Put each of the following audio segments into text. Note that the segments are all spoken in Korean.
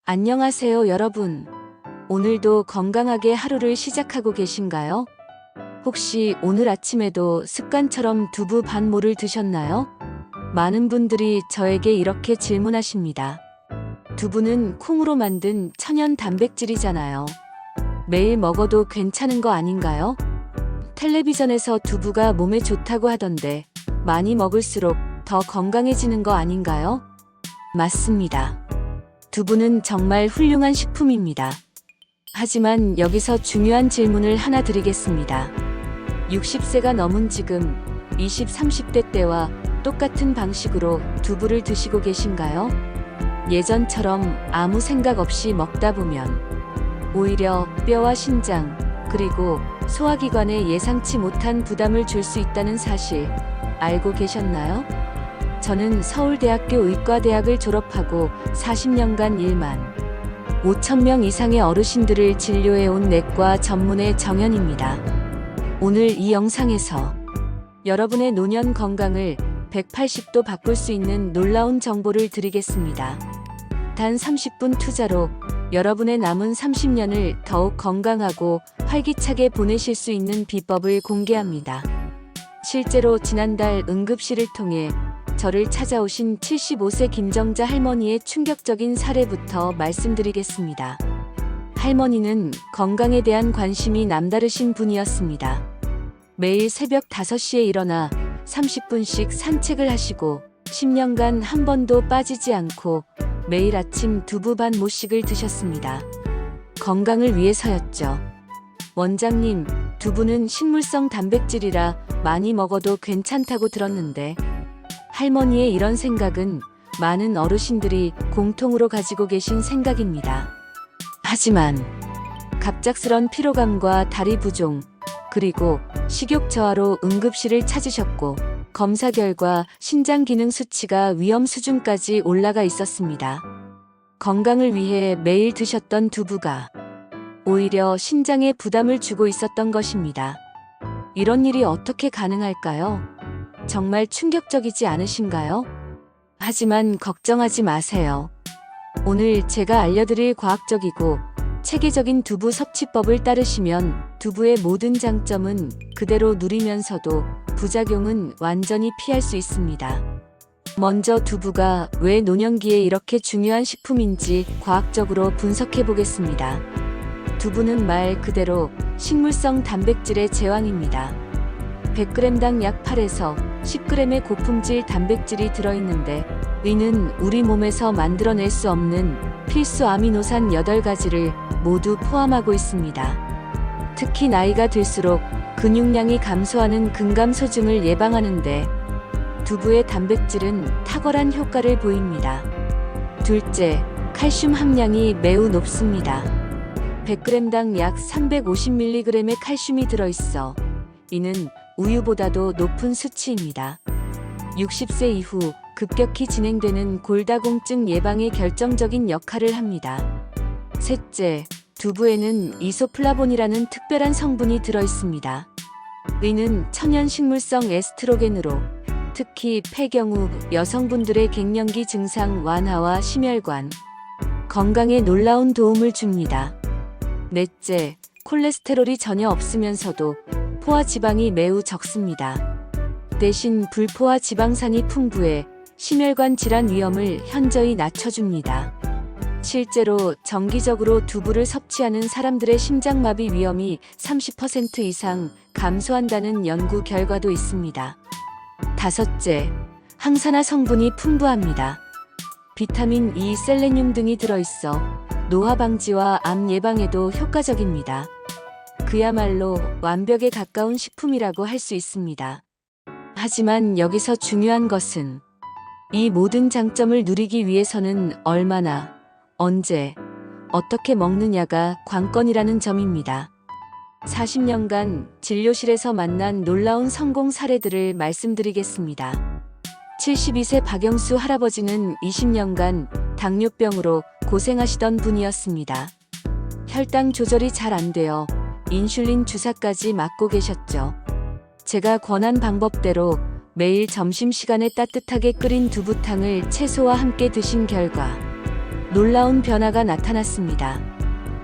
안녕하세요, 여러분. 오늘도 건강하게 하루를 시작하고 계신가요? 혹시 오늘 아침에도 습관처럼 두부 반모를 드셨나요? 많은 분들이 저에게 이렇게 질문하십니다. 두부는 콩으로 만든 천연 단백질이잖아요. 매일 먹어도 괜찮은 거 아닌가요? 텔레비전에서 두부가 몸에 좋다고 하던데 많이 먹을수록 더 건강해지는 거 아닌가요? 맞습니다. 두부는 정말 훌륭한 식품입니다. 하지만 여기서 중요한 질문을 하나 드리겠습니다. 60세가 넘은 지금 20, 30대 때와 똑같은 방식으로 두부를 드시고 계신가요? 예전처럼 아무 생각 없이 먹다 보면 오히려 뼈와 신장, 그리고 소화기관에 예상치 못한 부담을 줄 수 있다는 사실 알고 계셨나요? 저는 서울대학교 의과대학을 졸업하고 40년간 1만 5천 명 이상의 어르신들을 진료해온 내과 전문의 정연입니다. 오늘 이 영상에서 여러분의 노년 건강을 180도 바꿀 수 있는 놀라운 정보를 드리겠습니다. 단 30분 투자로 여러분의 남은 30년을 더욱 건강하고 활기차게 보내실 수 있는 비법을 공개합니다. 실제로 지난달 응급실을 통해 저를 찾아오신 75세 김정자 할머니의 충격적인 사례부터 말씀드리겠습니다. 할머니는 건강에 대한 관심이 남다르신 분이었습니다. 매일 새벽 5시에 일어나 30분씩 산책을 하시고 10년간 한 번도 빠지지 않고 매일 아침 두부 반 모씩을 드셨습니다. 건강을 위해서였죠. 원장님, 두부는 식물성 단백질이라 많이 먹어도 괜찮다고 들었는데 할머니의 이런 생각은 많은 어르신들이 공통으로 가지고 계신 생각입니다. 하지만 갑작스런 피로감과 다리 부종, 그리고 식욕 저하로 응급실을 찾으셨고 검사 결과 신장 기능 수치가 위험 수준까지 올라가 있었습니다. 건강을 위해 매일 드셨던 두부가 오히려 신장에 부담을 주고 있었던 것입니다. 이런 일이 어떻게 가능할까요? 정말 충격적이지 않으신가요? 하지만 걱정하지 마세요. 오늘 제가 알려드릴 과학적이고 체계적인 두부 섭취법을 따르시면 두부의 모든 장점은 그대로 누리면서도 부작용은 완전히 피할 수 있습니다. 먼저 두부가 왜 노년기에 이렇게 중요한 식품인지 과학적으로 분석해 보겠습니다. 두부는 말 그대로 식물성 단백질의 제왕입니다. 100g당 약 8에서 10g의 고품질 단백질이 들어있는데 이는 우리 몸에서 만들어낼 수 없는 필수 아미노산 8가지를 모두 포함하고 있습니다. 특히 나이가 들수록 근육량이 감소하는 근감소증을 예방하는데 두부의 단백질은 탁월한 효과를 보입니다. 둘째, 칼슘 함량이 매우 높습니다. 100g당 약 350mg의 칼슘이 들어있어 이는 우유보다도 높은 수치입니다. 60세 이후 급격히 진행되는 골다공증 예방에 결정적인 역할을 합니다. 셋째, 두부에는 이소플라본이라는 특별한 성분이 들어있습니다. 이는 천연 식물성 에스트로겐으로 특히 폐경후 여성분들의 갱년기 증상 완화와 심혈관 건강에 놀라운 도움을 줍니다. 넷째, 콜레스테롤이 전혀 없으면서도 포화 지방이 매우 적습니다. 대신 불포화 지방산이 풍부해 심혈관 질환 위험을 현저히 낮춰줍니다. 실제로 정기적으로 두부를 섭취하는 사람들의 심장마비 위험이 30% 이상 감소한다는 연구 결과도 있습니다. 다섯째, 항산화 성분이 풍부합니다. 비타민 E, 셀레늄 등이 들어있어 노화 방지와 암 예방에도 효과적입니다. 그야말로 완벽에 가까운 식품이라고 할 수 있습니다. 하지만 여기서 중요한 것은 이 모든 장점을 누리기 위해서는 얼마나, 언제, 어떻게 먹느냐가 관건이라는 점입니다. 40년간 진료실에서 만난 놀라운 성공 사례들을 말씀드리겠습니다. 72세 박영수 할아버지는 20년간 당뇨병으로 고생하시던 분이었습니다. 혈당 조절이 잘 안 되어 인슐린 주사까지 맞고 계셨죠. 제가 권한 방법대로 매일 점심시간에 따뜻하게 끓인 두부탕을 채소와 함께 드신 결과 놀라운 변화가 나타났습니다.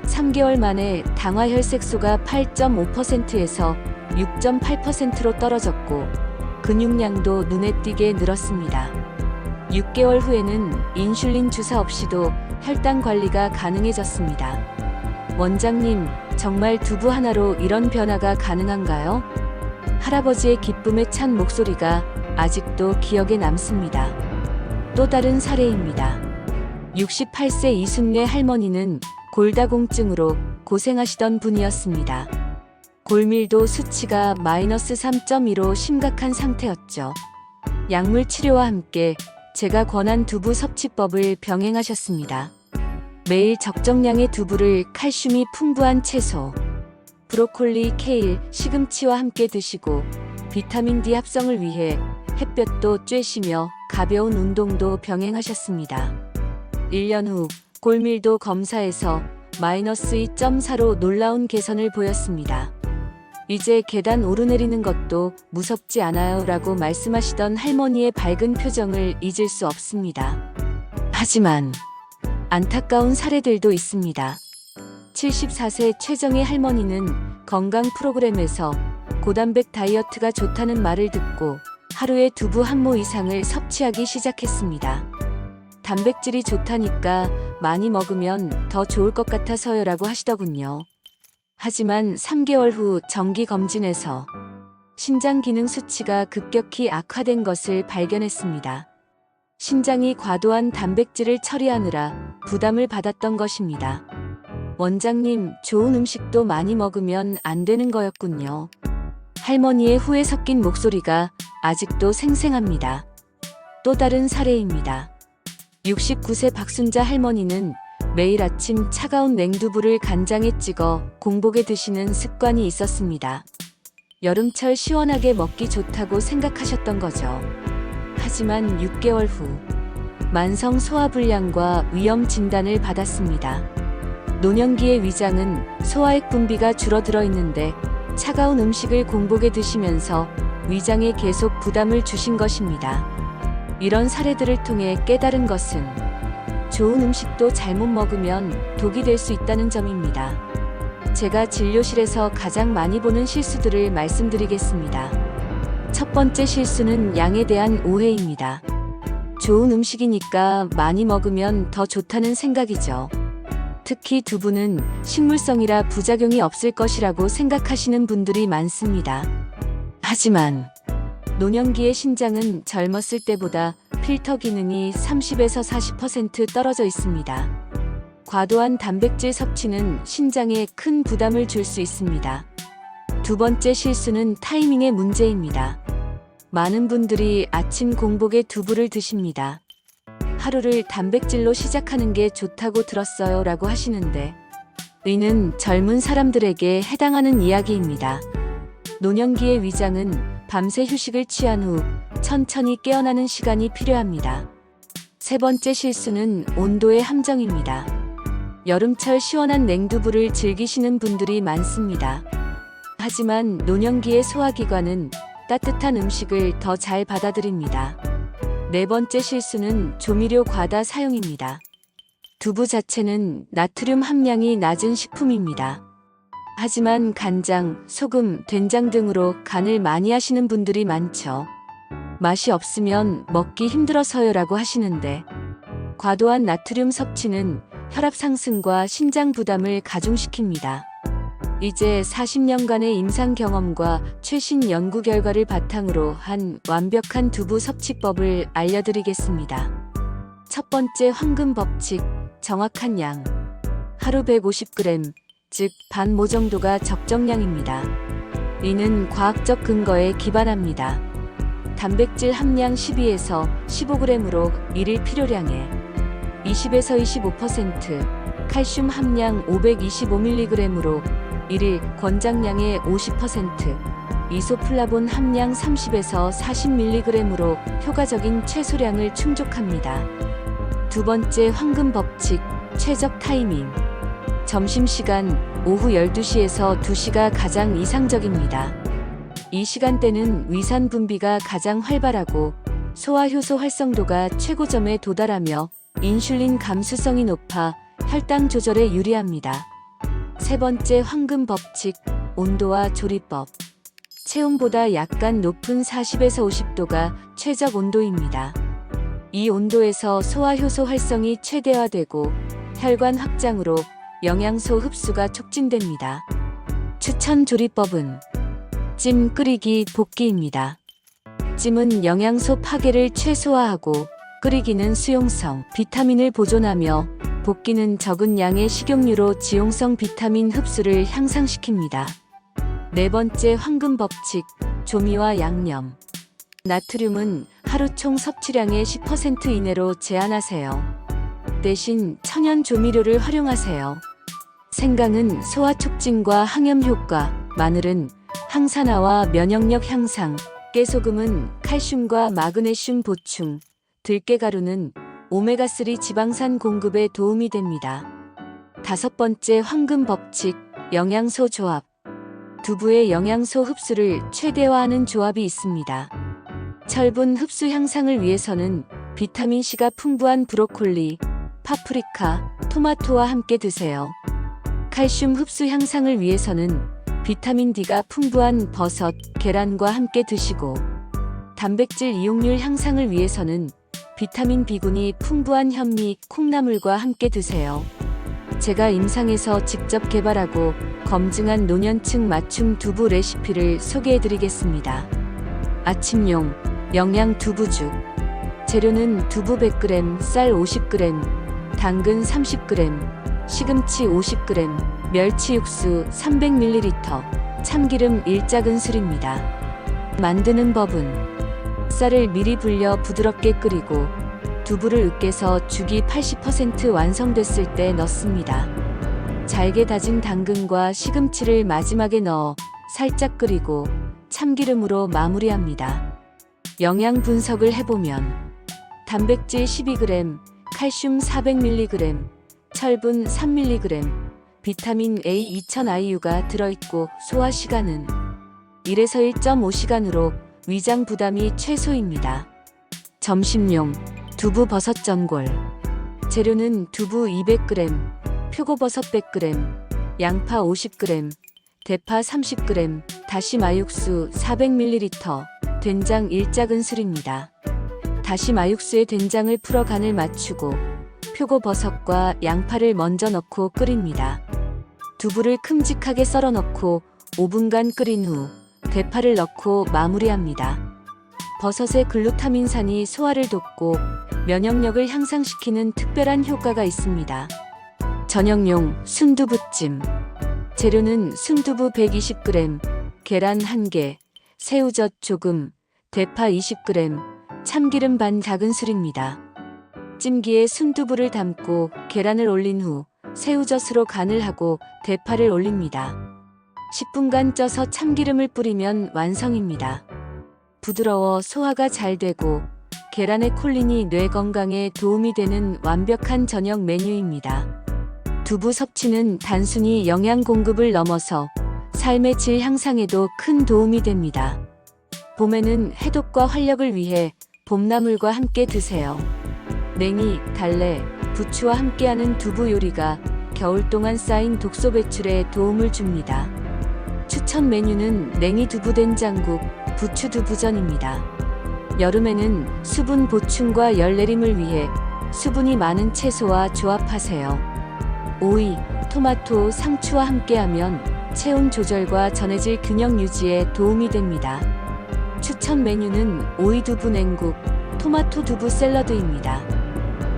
3개월 만에 당화혈색소가 8.5%에서 6.8%로 떨어졌고 근육량도 눈에 띄게 늘었습니다. 6개월 후에는 인슐린 주사 없이도 혈당 관리가 가능해졌습니다. 원장님, 정말 두부 하나로 이런 변화가 가능한가요? 할아버지의 기쁨에 찬 목소리가 아직도 기억에 남습니다. 또 다른 사례입니다. 68세 이순례 할머니는 골다공증으로 고생하시던 분이었습니다. 골밀도 수치가 마이너스 3.2로 심각한 상태였죠. 약물 치료와 함께 제가 권한 두부 섭취법을 병행하셨습니다. 매일 적정량의 두부를 칼슘이 풍부한 채소, 브로콜리, 케일, 시금치와 함께 드시고 비타민 D 합성을 위해 햇볕도 쬐시며 가벼운 운동도 병행하셨습니다. 1년 후 골밀도 검사에서 마이너스 2.4로 놀라운 개선을 보였습니다. 이제 계단 오르내리는 것도 무섭지 않아요 라고 말씀하시던 할머니의 밝은 표정을 잊을 수 없습니다. 하지만 안타까운 사례들도 있습니다. 74세 최정희 할머니는 건강 프로그램에서 고단백 다이어트가 좋다는 말을 듣고 하루에 두부 한 모 이상을 섭취하기 시작했습니다. 단백질이 좋다니까 많이 먹으면 더 좋을 것 같아서요 라고 하시더군요. 하지만 3개월 후 정기 검진에서 신장 기능 수치가 급격히 악화된 것을 발견했습니다. 신장이 과도한 단백질을 처리하느라 부담을 받았던 것입니다. 원장님, 좋은 음식도 많이 먹으면 안 되는 거였군요. 할머니의 후회 섞인 목소리가 아직도 생생합니다. 또 다른 사례입니다. 69세 박순자 할머니는 매일 아침 차가운 냉두부를 간장에 찍어 공복에 드시는 습관이 있었습니다. 여름철 시원하게 먹기 좋다고 생각하셨던 거죠. 하지만 6개월 후 만성 소화불량과 위염 진단을 받았습니다. 노년기의 위장은 소화액 분비가 줄어들어 있는데 차가운 음식을 공복에 드시면서 위장에 계속 부담을 주신 것입니다. 이런 사례들을 통해 깨달은 것은 좋은 음식도 잘못 먹으면 독이 될 수 있다는 점입니다. 제가 진료실에서 가장 많이 보는 실수들을 말씀드리겠습니다. 첫 번째 실수는 양에 대한 오해입니다. 좋은 음식이니까 많이 먹으면 더 좋다는 생각이죠. 특히 두부는 식물성이라 부작용이 없을 것이라고 생각하시는 분들이 많습니다. 하지만 노년기의 신장은 젊었을 때보다 필터 기능이 30에서 40% 떨어져 있습니다. 과도한 단백질 섭취는 신장에 큰 부담을 줄 수 있습니다. 두 번째 실수는 타이밍의 문제입니다. 많은 분들이 아침 공복에 두부를 드십니다. 하루를 단백질로 시작하는 게 좋다고 들었어요 라고 하시는데 이는 젊은 사람들에게 해당하는 이야기입니다. 노년기의 위장은 밤새 휴식을 취한 후 천천히 깨어나는 시간이 필요합니다. 세 번째 실수는 온도의 함정입니다. 여름철 시원한 냉두부를 즐기시는 분들이 많습니다. 하지만 노년기의 소화기관은 따뜻한 음식을 더 잘 받아들입니다. 네 번째 실수는 조미료 과다 사용입니다. 두부 자체는 나트륨 함량이 낮은 식품입니다. 하지만 간장, 소금, 된장 등으로 간을 많이 하시는 분들이 많죠. 맛이 없으면 먹기 힘들어서요 라고 하시는데 과도한 나트륨 섭취는 혈압 상승과 신장 부담을 가중시킵니다. 이제 40년간의 임상 경험과 최신 연구 결과를 바탕으로 한 완벽한 두부 섭취법을 알려드리겠습니다. 첫 번째 황금 법칙, 정확한 양. 하루 150g, 즉 반 모 정도가 적정량입니다. 이는 과학적 근거에 기반합니다. 단백질 함량 12에서 15g으로 일일 필요량의 20에서 25%, 칼슘 함량 525mg으로 일일 권장량의 50%, 이소플라본 함량 30에서 40mg으로 효과적인 채소량을 충족합니다. 두 번째 황금 법칙, 최적 타이밍. 점심시간 오후 12시에서 2시가 가장 이상적입니다. 이 시간대는 위산 분비가 가장 활발하고 소화 효소 활성도가 최고점에 도달하며 인슐린 감수성이 높아 혈당 조절에 유리합니다. 세 번째 황금 법칙, 온도와 조리법. 체온보다 약간 높은 40에서 50도가 최적 온도입니다. 이 온도에서 소화 효소 활성이 최대화되고 혈관 확장으로 영양소 흡수가 촉진됩니다. 추천 조리법은 찜, 끓이기, 볶기입니다. 찜은 영양소 파괴를 최소화하고 끓이기는 수용성, 비타민을 보존하며 볶기는 적은 양의 식용유로 지용성 비타민 흡수를 향상시킵니다. 네 번째 황금 법칙, 조미와 양념. 나트륨은 하루 총 섭취량의 10% 이내로 제한하세요. 대신 천연 조미료를 활용하세요. 생강은 소화 촉진과 항염 효과, 마늘은 항산화와 면역력 향상, 깨소금은 칼슘과 마그네슘 보충, 들깨가루는 오메가3 지방산 공급에 도움이 됩니다. 다섯 번째 황금 법칙, 영양소 조합. 두부의 영양소 흡수를 최대화하는 조합이 있습니다. 철분 흡수 향상을 위해서는 비타민C가 풍부한 브로콜리, 파프리카, 토마토와 함께 드세요. 칼슘 흡수 향상을 위해서는 비타민 D가 풍부한 버섯, 계란과 함께 드시고, 단백질 이용률 향상을 위해서는 비타민 B군이 풍부한 현미, 콩나물과 함께 드세요. 제가 임상에서 직접 개발하고 검증한 노년층 맞춤 두부 레시피를 소개해드리겠습니다. 아침용 영양 두부죽. 재료는 두부 100g, 쌀 50g, 당근 30g, 시금치 50g, 멸치 육수 300ml, 참기름 1작은술입니다. 만드는 법은 쌀을 미리 불려 부드럽게 끓이고 두부를 으깨서 죽이 80% 완성됐을 때 넣습니다. 잘게 다진 당근과 시금치를 마지막에 넣어 살짝 끓이고 참기름으로 마무리합니다. 영양 분석을 해보면 단백질 12g, 칼슘 400mg, 철분 3mg, 비타민 A 2000IU가 들어있고 소화 시간은 1에서 1.5시간으로 위장 부담이 최소입니다. 점심용 두부 버섯 전골. 재료는 두부 200g, 표고버섯 100g, 양파 50g, 대파 30g, 다시마 육수 400ml, 된장 1작은술입니다. 다시마 육수에 된장을 풀어 간을 맞추고 표고버섯과 양파를 먼저 넣고 끓입니다. 두부를 큼직하게 썰어 넣고 5분간 끓인 후 대파를 넣고 마무리합니다. 버섯의 글루타민산이 소화를 돕고 면역력을 향상시키는 특별한 효과가 있습니다. 저녁용 순두부찜. 재료는 순두부 120g, 계란 1개, 새우젓 조금, 대파 20g, 참기름 반 작은술입니다. 찜기에 순두부를 담고 계란을 올린 후 새우젓으로 간을 하고 대파를 올립니다. 10분간 쪄서 참기름을 뿌리면 완성입니다. 부드러워 소화가 잘 되고 계란의 콜린이 뇌 건강에 도움이 되는 완벽한 저녁 메뉴입니다. 두부 섭취는 단순히 영양 공급을 넘어서 삶의 질 향상에도 큰 도움이 됩니다. 봄에는 해독과 활력을 위해 봄나물과 함께 드세요. 냉이, 달래, 부추와 함께하는 두부 요리가 겨울 동안 쌓인 독소 배출에 도움을 줍니다. 추천 메뉴는 냉이 두부 된장국, 부추 두부전입니다. 여름에는 수분 보충과 열 내림을 위해 수분이 많은 채소와 조합하세요. 오이, 토마토, 상추와 함께하면 체온 조절과 전해질 균형 유지에 도움이 됩니다. 추천 메뉴는 오이 두부 냉국, 토마토 두부 샐러드입니다.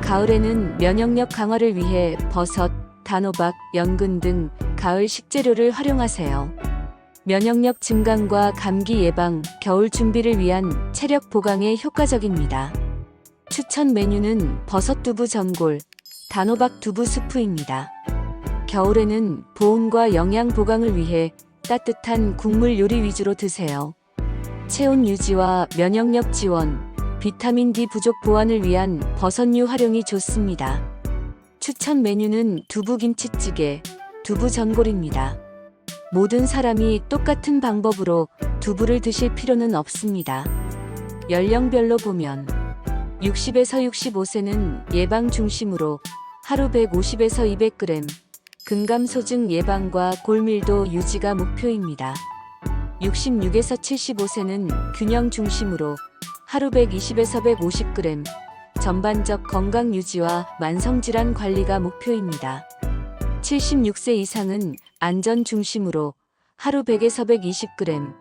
가을에는 면역력 강화를 위해 버섯, 단호박, 연근 등 가을 식재료를 활용하세요. 면역력 증강과 감기 예방, 겨울 준비를 위한 체력 보강에 효과적입니다. 추천 메뉴는 버섯 두부 전골, 단호박 두부 수프입니다. 겨울에는 보온과 영양 보강을 위해 따뜻한 국물 요리 위주로 드세요. 체온 유지와 면역력 지원, 비타민 D 부족 보완을 위한 버섯류 활용이 좋습니다. 추천 메뉴는 두부김치찌개, 두부 전골입니다. 모든 사람이 똑같은 방법으로 두부를 드실 필요는 없습니다. 연령별로 보면 60에서 65세는 예방 중심으로 하루 150에서 200g, 근감소증 예방과 골밀도 유지가 목표입니다. 66에서 75세는 균형 중심으로 하루 120에서 150g, 전반적 건강 유지와 만성질환 관리가 목표입니다. 76세 이상은 안전 중심으로 하루 100에서 120g,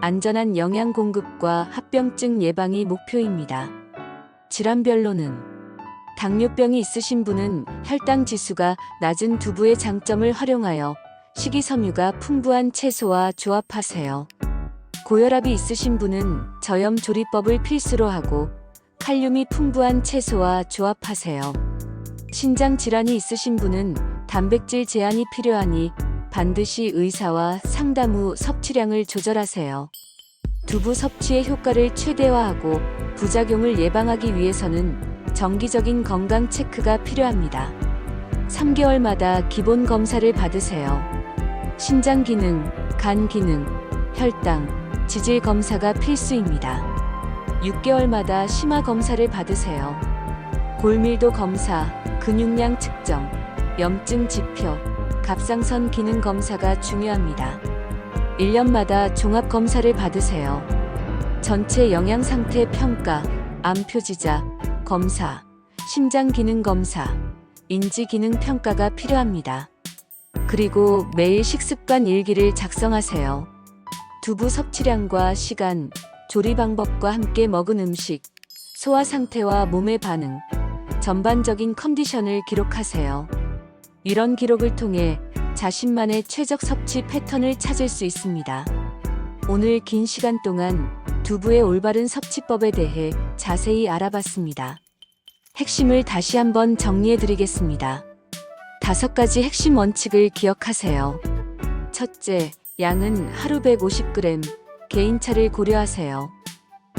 안전한 영양 공급과 합병증 예방이 목표입니다. 질환별로는 당뇨병이 있으신 분은 혈당 지수가 낮은 두부의 장점을 활용하여 식이섬유가 풍부한 채소와 조합하세요. 고혈압이 있으신 분은 저염 조리법을 필수로 하고 칼륨이 풍부한 채소와 조합하세요. 신장 질환이 있으신 분은 단백질 제한이 필요하니 반드시 의사와 상담 후 섭취량을 조절하세요. 두부 섭취의 효과를 최대화하고 부작용을 예방하기 위해서는 정기적인 건강 체크가 필요합니다. 3개월마다 기본 검사를 받으세요. 신장 기능, 간 기능, 혈당, 지질 검사가 필수입니다. 6개월마다 심화 검사를 받으세요. 골밀도 검사, 근육량 측정, 염증 지표, 갑상선 기능 검사가 중요합니다. 1년마다 종합 검사를 받으세요. 전체 영양 상태 평가, 암 표지자 검사, 심장 기능 검사, 인지 기능 평가가 필요합니다. 그리고 매일 식습관 일기를 작성하세요. 두부 섭취량과 시간, 조리 방법과 함께 먹은 음식, 소화 상태와 몸의 반응, 전반적인 컨디션을 기록하세요. 이런 기록을 통해 자신만의 최적 섭취 패턴을 찾을 수 있습니다. 오늘 긴 시간 동안 두부의 올바른 섭취법에 대해 자세히 알아봤습니다. 핵심을 다시 한번 정리해 드리겠습니다. 5가지 핵심 원칙을 기억하세요. 첫째, 양은 하루 150g, 개인차를 고려하세요.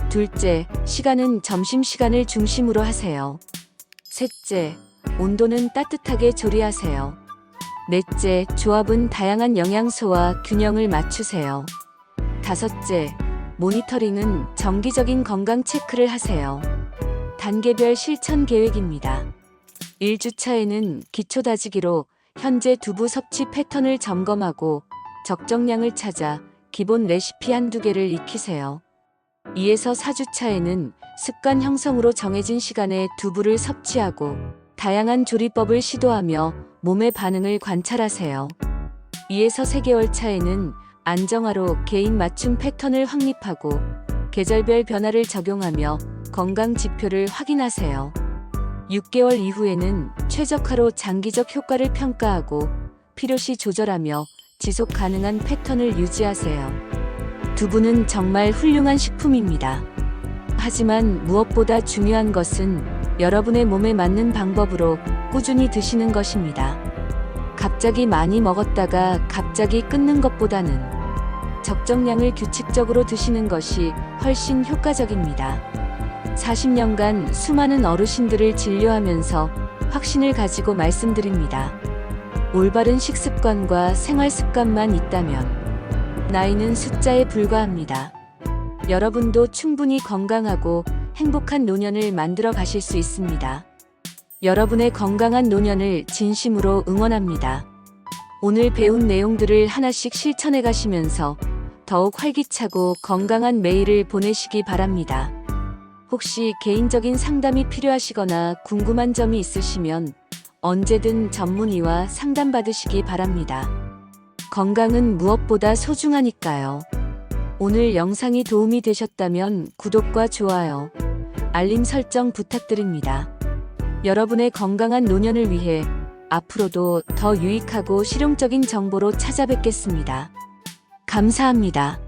둘째, 시간은 점심시간을 중심으로 하세요. 셋째, 온도는 따뜻하게 조리하세요. 넷째, 조합은 다양한 영양소와 균형을 맞추세요. 다섯째, 모니터링은 정기적인 건강 체크를 하세요. 단계별 실천 계획입니다. 1주차에는 기초 다지기로 현재 두부 섭취 패턴을 점검하고 적정량을 찾아 기본 레시피 한두 개를 익히세요. 2에서 4주차에는 습관 형성으로 정해진 시간에 두부를 섭취하고 다양한 조리법을 시도하며 몸의 반응을 관찰하세요. 2에서 3개월 차에는 안정화로 개인 맞춤 패턴을 확립하고 계절별 변화를 적용하며 건강 지표를 확인하세요. 6개월 이후에는 최적화로 장기적 효과를 평가하고 필요시 조절하며 지속 가능한 패턴을 유지하세요. 두부는 정말 훌륭한 식품입니다. 하지만 무엇보다 중요한 것은 여러분의 몸에 맞는 방법으로 꾸준히 드시는 것입니다. 갑자기 많이 먹었다가 갑자기 끊는 것보다는 적정량을 규칙적으로 드시는 것이 훨씬 효과적입니다. 40년간 수많은 어르신들을 진료하면서 확신을 가지고 말씀드립니다. 올바른 식습관과 생활 습관만 있다면 나이는 숫자에 불과합니다. 여러분도 충분히 건강하고 행복한 노년을 만들어 가실 수 있습니다. 여러분의 건강한 노년을 진심으로 응원합니다. 오늘 배운 내용들을 하나씩 실천해 가시면서 더욱 활기차고 건강한 매일을 보내시기 바랍니다. 혹시 개인적인 상담이 필요하시거나 궁금한 점이 있으시면 언제든 전문의와 상담받으시기 바랍니다. 건강은 무엇보다 소중하니까요. 오늘 영상이 도움이 되셨다면 구독과 좋아요, 알림 설정 부탁드립니다. 여러분의 건강한 노년을 위해 앞으로도 더 유익하고 실용적인 정보로 찾아뵙겠습니다. 감사합니다.